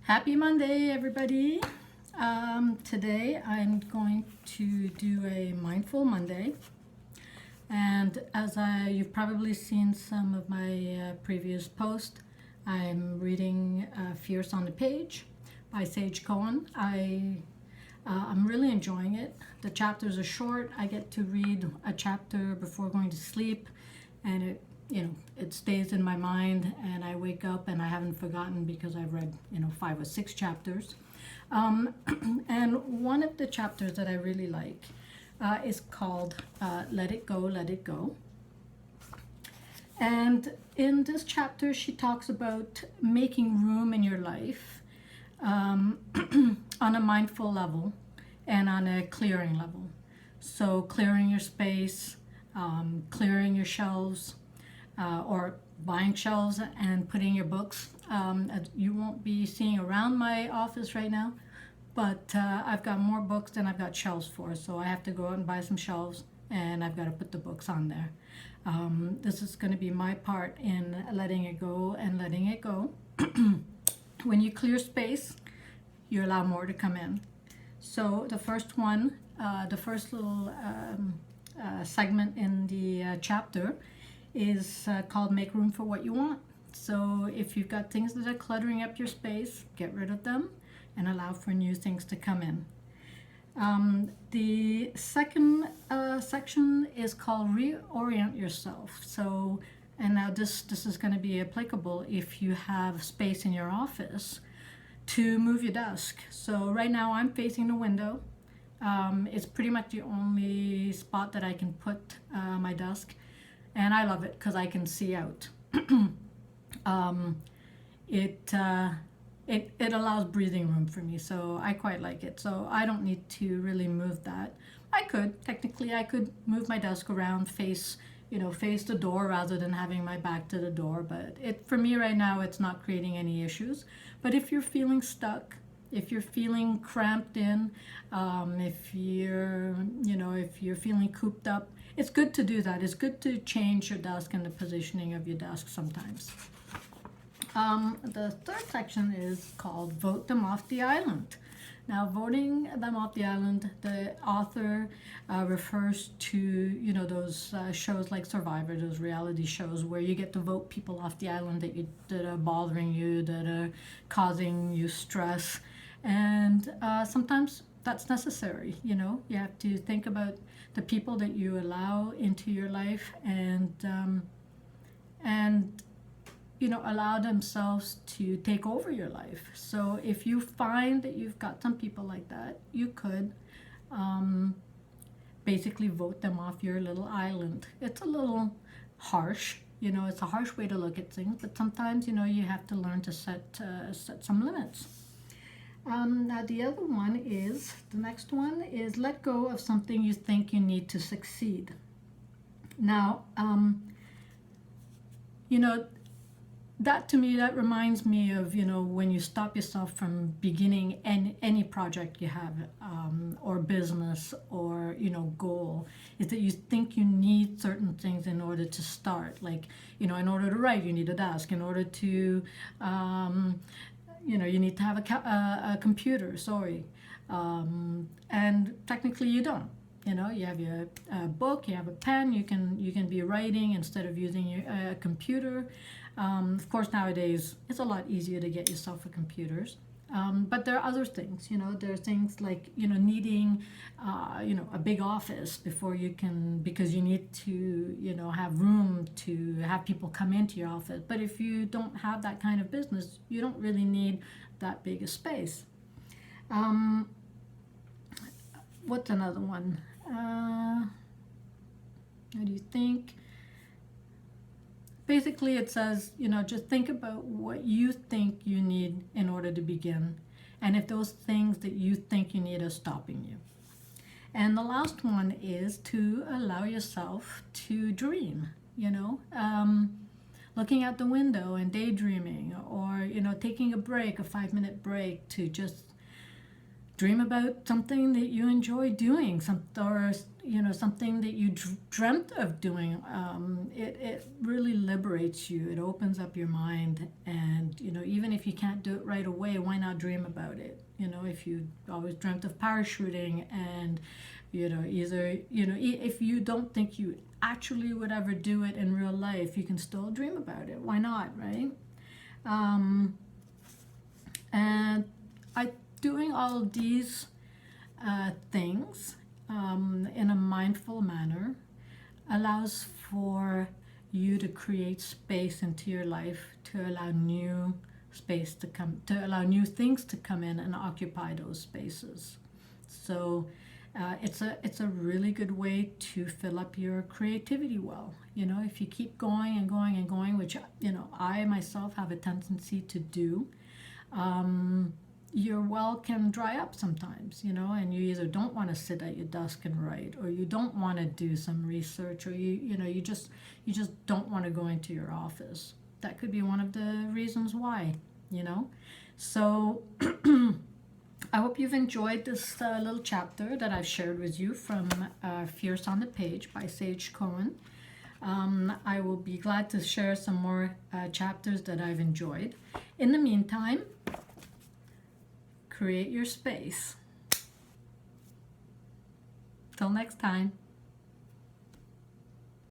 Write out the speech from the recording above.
Happy Monday, everybody. Today I'm going to do a Mindful Monday. And as you've probably seen some of my previous posts, I'm reading Fierce on the Page by Cohen. I'm really enjoying it. The chapters are short. I get to read a chapter before going to sleep, and it stays in my mind, and I wake up and I haven't forgotten because I've read 5 or 6 chapters. And one of the chapters that I really like is called Let It Go, Let It Go. And in this chapter she talks about making room in your life on a mindful level and on a clearing level. So clearing your space, clearing your shelves, or buying shelves and putting your books. You won't be seeing around my office right now, but I've got more books than I've got shelves for, so I have to go out and buy some shelves, and I've got to put the books on there. This is going to be my part in letting it go and letting it go. When you clear space, you allow more to come in. So the first one, the first little segment in the chapter is called Make Room for What You Want. So if you've got things that are cluttering up your space, get rid of them and allow for new things to come in. The second section is called Reorient Yourself. So, and now this is going to be applicable if you have space in your office to move your desk. So right now I'm facing the window. It's pretty much the only spot that I can put my desk, and I love it because I can see out. It allows breathing room for me, so I quite like it. So I don't need to really move that. Technically I could move my desk around, face the door rather than having my back to the door, but for me right now it's not creating any issues. But if you're feeling stuck, if you're feeling cramped in, if you're feeling cooped up, it's good to do that. It's good to change your desk and the positioning of your desk sometimes. The third section is called Vote Them Off the Island. Now, voting them off the island, the author refers to those shows like Survivor, those reality shows where you get to vote people off the island that are bothering you, that are causing you stress, and sometimes that's necessary. You have to think about the people that you allow into your life and allow themselves to take over your life. So if you find that you've got some people like that, you could basically vote them off your little island. It's a little harsh, it's a harsh way to look at things, but sometimes, you have to learn to set some limits. Now the next one is let go of something you think you need to succeed. Now, that to me, that reminds me of, when you stop yourself from beginning any project you have, or business or, goal, is that you think you need certain things in order to start. Like, in order to write, you need a desk. In order to, you need to have a computer, and technically you don't. You have your book, you have a pen, you can be writing instead of using your computer. Of course, nowadays it's a lot easier to get yourself a computers. But there are other things, there are things like, needing, a big office before you can, because you need to, have room to have people come into your office. But if you don't have that kind of business, you don't really need that big a space. What's another one? What do you think? Basically, it says, just think about what you think you need in order to begin, and if those things that you think you need are stopping you. And the last one is to allow yourself to dream, looking out the window and daydreaming, or, taking a 5-minute break to just dream about something that you enjoy doing, or something that you dreamt of doing. It really liberates you. It opens up your mind, and even if you can't do it right away, why not dream about it? If you always dreamt of parachuting, and if you don't think you actually would ever do it in real life, you can still dream about it. Why not, right? And I doing all of these things in a mindful manner allows for you to create space into your life, to allow new space to come, to allow new things to come in and occupy those spaces. So it's a really good way to fill up your creativity well. If you keep going and going and going, which I myself have a tendency to do, your well can dry up sometimes, and you either don't want to sit at your desk and write, or you don't want to do some research, or you just don't want to go into your office. That could be one of the reasons why, So I hope you've enjoyed this little chapter that I've shared with you from Fierce on the Page by Sage Cohen. I will be glad to share some more chapters that I've enjoyed. In the meantime, create your space. Till next time.